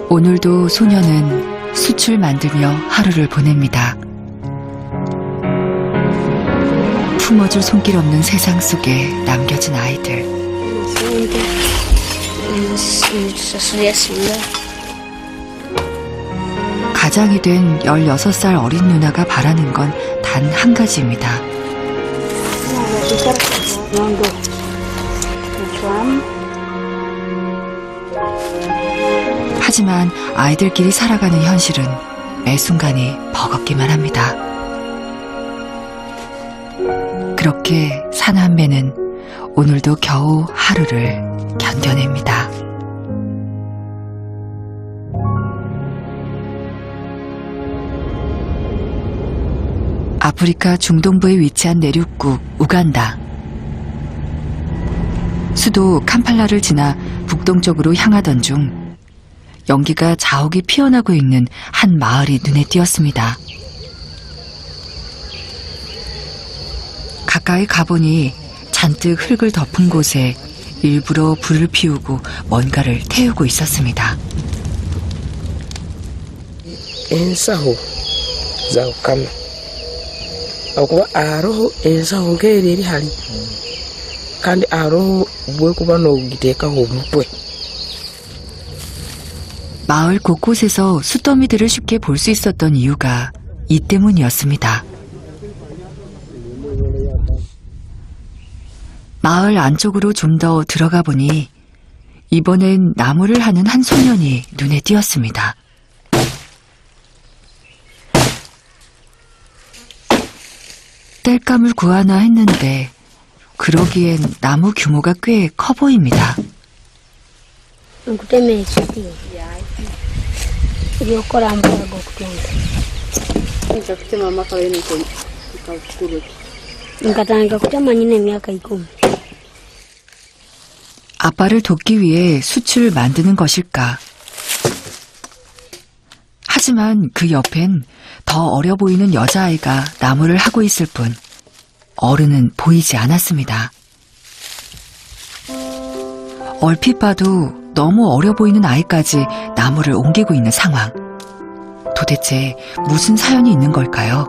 오늘도 소녀는 숯을 만들며 하루를 보냅니다. 품어줄 손길 없는 세상 속에 남겨진 아이들. 가장이 된 16살 어린 누나가 바라는 건 단 한 가지입니다. 하지만 아이들끼리 살아가는 현실은 매 순간이 버겁기만 합니다. 그렇게 사남매는 오늘도 겨우 하루를 견뎌냅니다. 아프리카 중동부에 위치한 내륙국 우간다. 수도 캄팔라를 지나 북동쪽으로 향하던 중 연기가 자욱이 피어나고 있는 한 마을이 눈에 띄었습니다. 가까이 가보니 잔뜩 흙을 덮은 곳에 일부러 불을 피우고 뭔가를 태우고 있었습니다. Ensaho zaukame akuba aroho ensaho ngereri hali kandi aroho bwe kuba n'ogiteekaho omutwe. 마을 곳곳에서 숯더미들을 쉽게 볼 수 있었던 이유가 이 때문이었습니다. 마을 안쪽으로 좀 더 들어가 보니 이번엔 나무를 하는 한 소년이 눈에 띄었습니다. 땔감을 구하나 했는데 그러기엔 나무 규모가 꽤 커 보입니다. 아빠를 돕기 위해 숯을 만드는 것일까? 하지만 그 옆엔 더 어려 보이는 여자아이가 나무를 하고 있을 뿐 어른은 보이지 않았습니다. 얼핏 봐도 너무 어려 보이는 아이까지 나무를 옮기고 있는 상황. 도대체 무슨 사연이 있는 걸까요?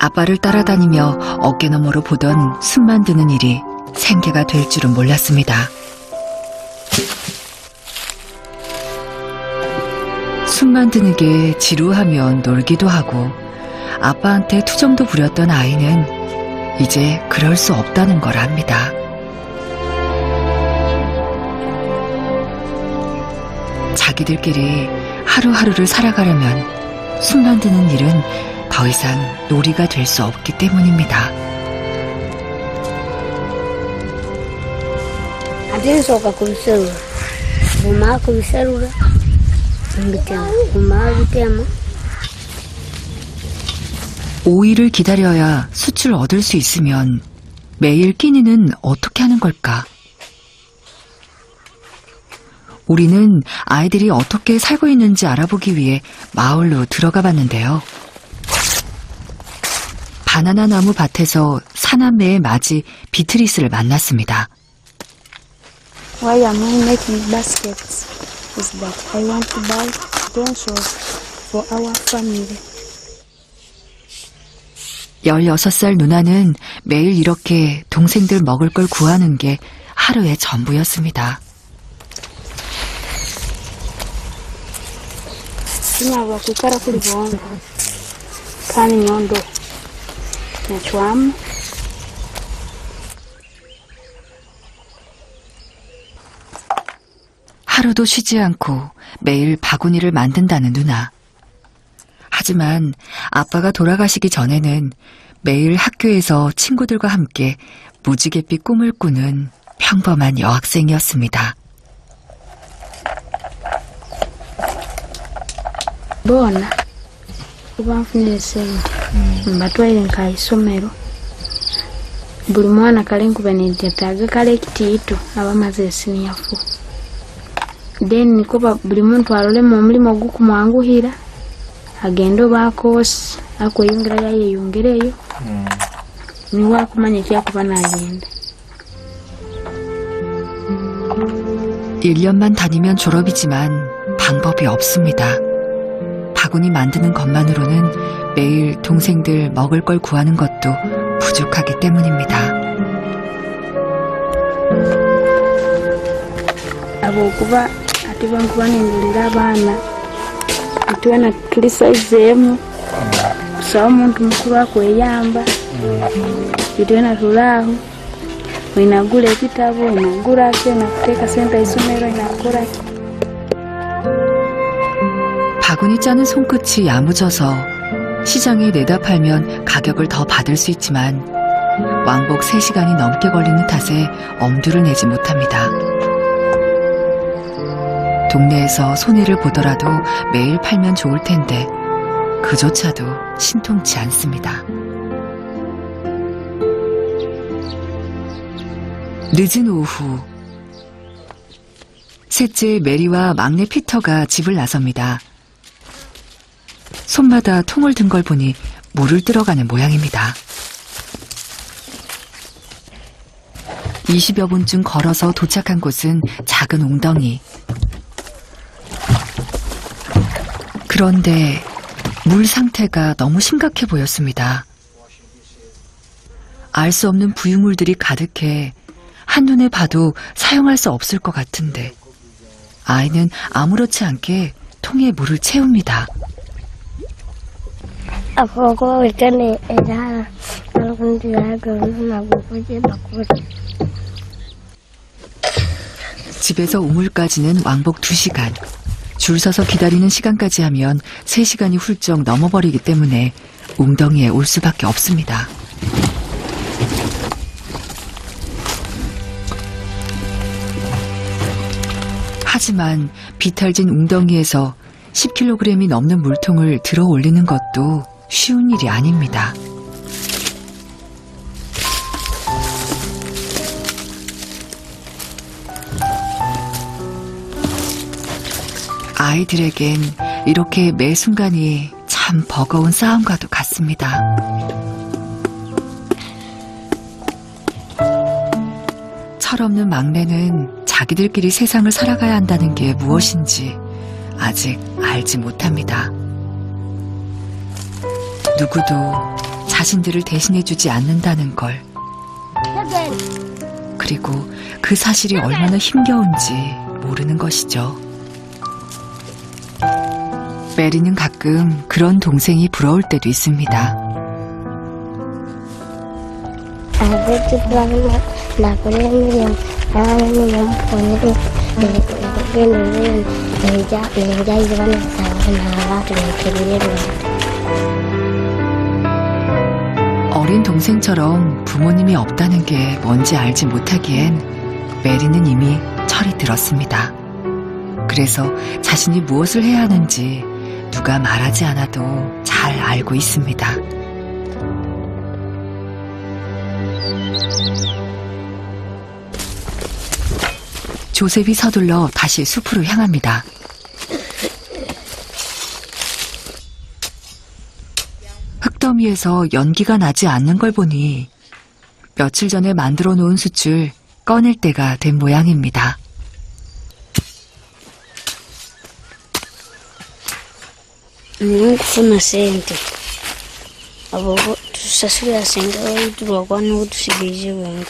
아빠를 따라다니며 어깨너머로 보던 숯 만드는 일이 생계가 될 줄은 몰랐습니다. 숯 만드는 게 지루하면 놀기도 하고 아빠한테 투정도 부렸던 아이는 이제 그럴 수 없다는 걸 압니다. 자기들끼리 하루하루를 살아가려면 숯 만드는 일은 더 이상 놀이가 될 수 없기 때문입니다. 오일을 기다려야 숯을 얻을 수 있으면 매일 끼니는 어떻게 하는 걸까? 우리는 아이들이 어떻게 살고 있는지 알아보기 위해 마을로 들어가 봤는데요. 바나나 나무 밭에서 사남매의 맞이 비트리스를 만났습니다. Why am I making baskets? Is that I want to buy utensils for our family. 16살 누나는 매일 이렇게 동생들 먹을 걸 구하는 게 하루의 전부였습니다. Sinyalwa kuikara kuli bondo kandi nyondo nachwamu 하루도 쉬지 않고 매일 바구니를 만든다는 누나. 하지만 아빠가 돌아가시기 전에는 매일 학교에서 친구들과 함께 무지갯빛 꿈을 꾸는 평범한 여학생이었습니다. bona kuba nfunire sente mbatwaire nka isomero buli mwana kale nkuba negyetaaga kale ekitiito abamaze esiniyafu then nikuba buli muntu alolemu omulimu ogukumwanguhira agenda oba akoosi akweyongera yayeyongereyo niwe akumanya ekyakuba nagenda. 1년만 다니면 졸업이지만 방법이 없습니다. 바구니 만드는 것만으로는 매일 동생들 먹을 걸 구하는 것도 부족하기 때문입니다. Habwokuba ate bankuba nendulira abaana atwena tuli saizi emu kusaba omuntu mukulu akweyamba itwena tulaaho inagula ekitabo inagulaki inakuteeka sente aisomero inakolaki. 바구니 짜는 손끝이 야무져서 시장에 내다 팔면 가격을 더 받을 수 있지만 왕복 3시간이 넘게 걸리는 탓에 엄두를 내지 못합니다. 동네에서 손해를 보더라도 매일 팔면 좋을 텐데 그조차도 신통치 않습니다. 늦은 오후, 셋째 메리와 막내 피터가 집을 나섭니다. 손마다 통을 든 걸 보니 물을 뜨러가는 모양입니다. 20여 분쯤 걸어서 도착한 곳은 작은 웅덩이. 그런데 물 상태가 너무 심각해 보였습니다. 알 수 없는 부유물들이 가득해 한눈에 봐도 사용할 수 없을 것 같은데 아이는 아무렇지 않게 통에 물을 채웁니다. 집에서 우물까지는 왕복 2시간. 줄 서서 기다리는 시간까지 하면 3시간이 훌쩍 넘어버리기 때문에 웅덩이에 올 수밖에 없습니다. 하지만 비탈진 웅덩이에서 10kg이 넘는 물통을 들어 올리는 것도 쉬운 일이 아닙니다. 아이들에겐 이렇게 매 순간이 참 버거운 싸움과도 같습니다. 철없는 막내는 자기들끼리 세상을 살아가야 한다는 게 무엇인지 아직 알지 못합니다. 누구도 자신들을 대신해주지 않는다는 걸. 그리고 그 사실이 얼마나 힘겨운지 모르는 것이죠. 메리는 가끔 그런 동생이 부러울 때도 있습니다. 어린 동생처럼 부모님이 없다는 게 뭔지 알지 못하기엔 메리는 이미 철이 들었습니다. 그래서 자신이 무엇을 해야 하는지 누가 말하지 않아도 잘 알고 있습니다. 조셉이 서둘러 다시 숲으로 향합니다. 흙더미에서 연기가 나지 않는 걸 보니 며칠 전에 만들어 놓은 숯을 꺼낼 때가 된 모양입니다. Nkufuna sente abo tusasulira sente tulwakwano tusigirize bwenga.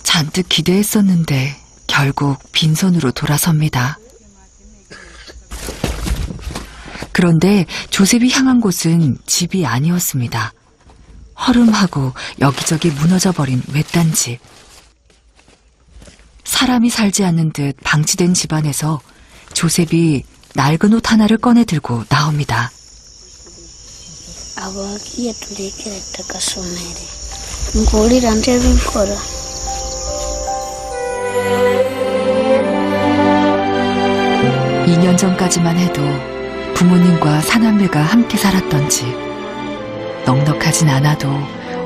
잔뜩 기대했었는데 결국 빈손으로 돌아섭니다. 그런데 조셉이 향한 곳은 집이 아니었습니다. 허름하고 여기저기 무너져버린 외딴 집. 사람이 살지 않는 듯 방치된 집안에서 조셉이 낡은 옷 하나를 꺼내 들고 나옵니다. Abagiye tulekere takasomere nkolira ntebikora. 2년 전까지만 해도 부모님과 사남매가 함께 살았던 집. 넉넉하진 않아도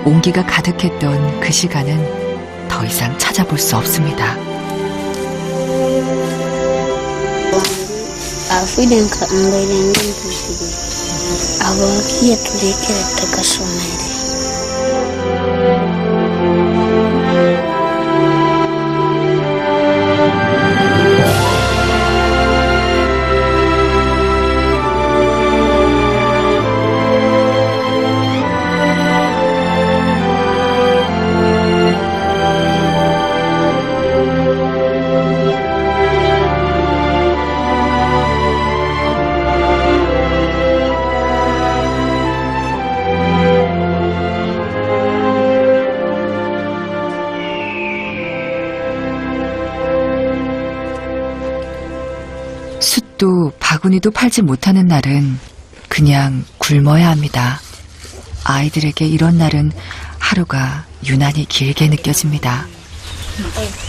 온기가 가득했던 그 시간은 더 이상 찾아볼 수 없습니다. Afide ngaire ngentusibe. Abakiye tulekere takasomere. 숯도 바구니도 팔지 못하는 날은 그냥 굶어야 합니다. 아이들에게 이런 날은 하루가 유난히 길게 느껴집니다.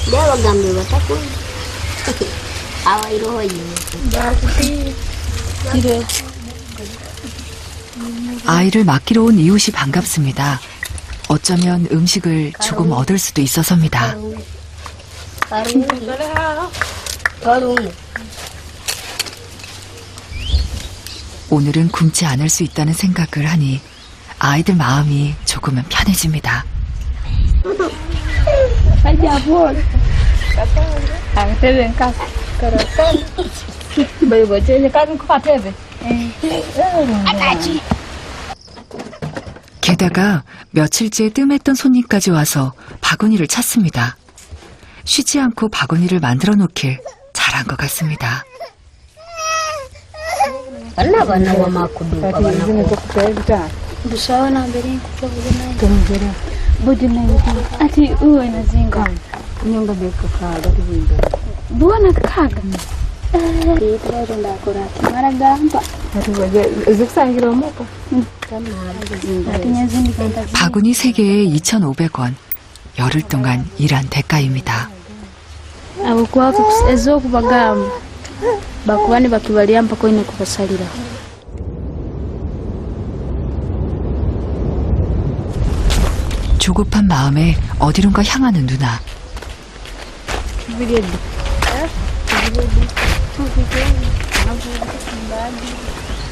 Dewa gambe bataku. Awa iroyi. 아이를 맡기러 온 이웃이 반갑습니다. 어쩌면 음식을 조금 얻을 수도 있어서입니다. 오늘은 굶지 않을 수 있다는 생각을 하니 아이들 마음이 조금은 편해집니다. 게다가 며칠째 뜸했던 손님까지 와서 바구니를 찾습니다. 쉬지 않고 바구니를 만들어 놓길 잘한 것 같습니다. Bushaona mbele kubona. Ati uwe na zinga. Nyonga beko kaga zinga. Buona kaga. Kitero ndakora. Maragamba. Ziksangira moko. 바구니 3개에 2,500원. 열흘 동안 일한 대가입니다. Abokuwa ezo kubagamba. Bakubani bakibalya mpako ine kubasalira. 조급한 마음에 어디론가 향하는 누나.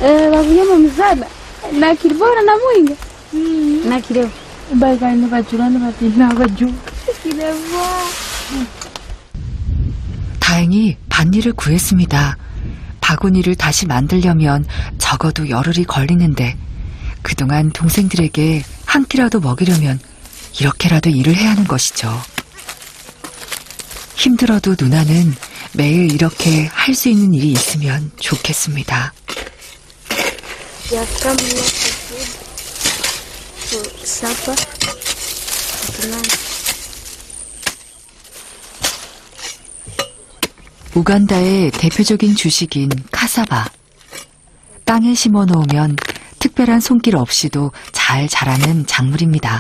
Bakunyama mzada. Na kilibora na mwinga. Na kilebo. Bagani bajurani batina baju. Kilebo. 다행히 밭일을 구했습니다. 바구니를 다시 만들려면 적어도 열흘이 걸리는데 그동안 동생들에게 한 끼라도 먹이려면 이렇게라도 일을 해야 하는 것이죠. 힘들어도 누나는 매일 이렇게 할 수 있는 일이 있으면 좋겠습니다. 우간다의 대표적인 주식인 카사바. 땅에 심어 놓으면 특별한 손길 없이도 잘 자라는 작물입니다.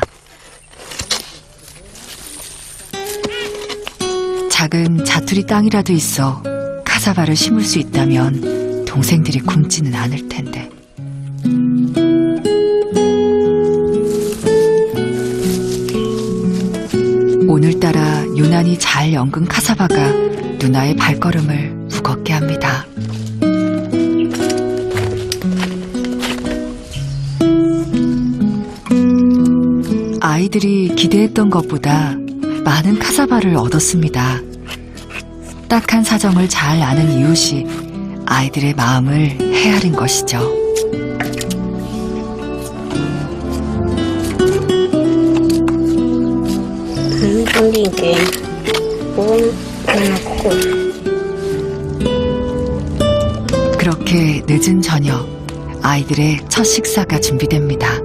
작은 자투리 땅이라도 있어 카사바를 심을 수 있다면 동생들이 굶지는 않을 텐데. 오늘따라 유난히 잘 연근 카사바가 누나의 발걸음을 무겁게 합니다. 아이들이 기대했던 것보다 많은 카사바를 얻었습니다. 딱한 사정을 잘 아는 이웃이 아이들의 마음을 헤아린 것이죠. 그렇게 늦은 저녁, 아이들의 첫 식사가 준비됩니다.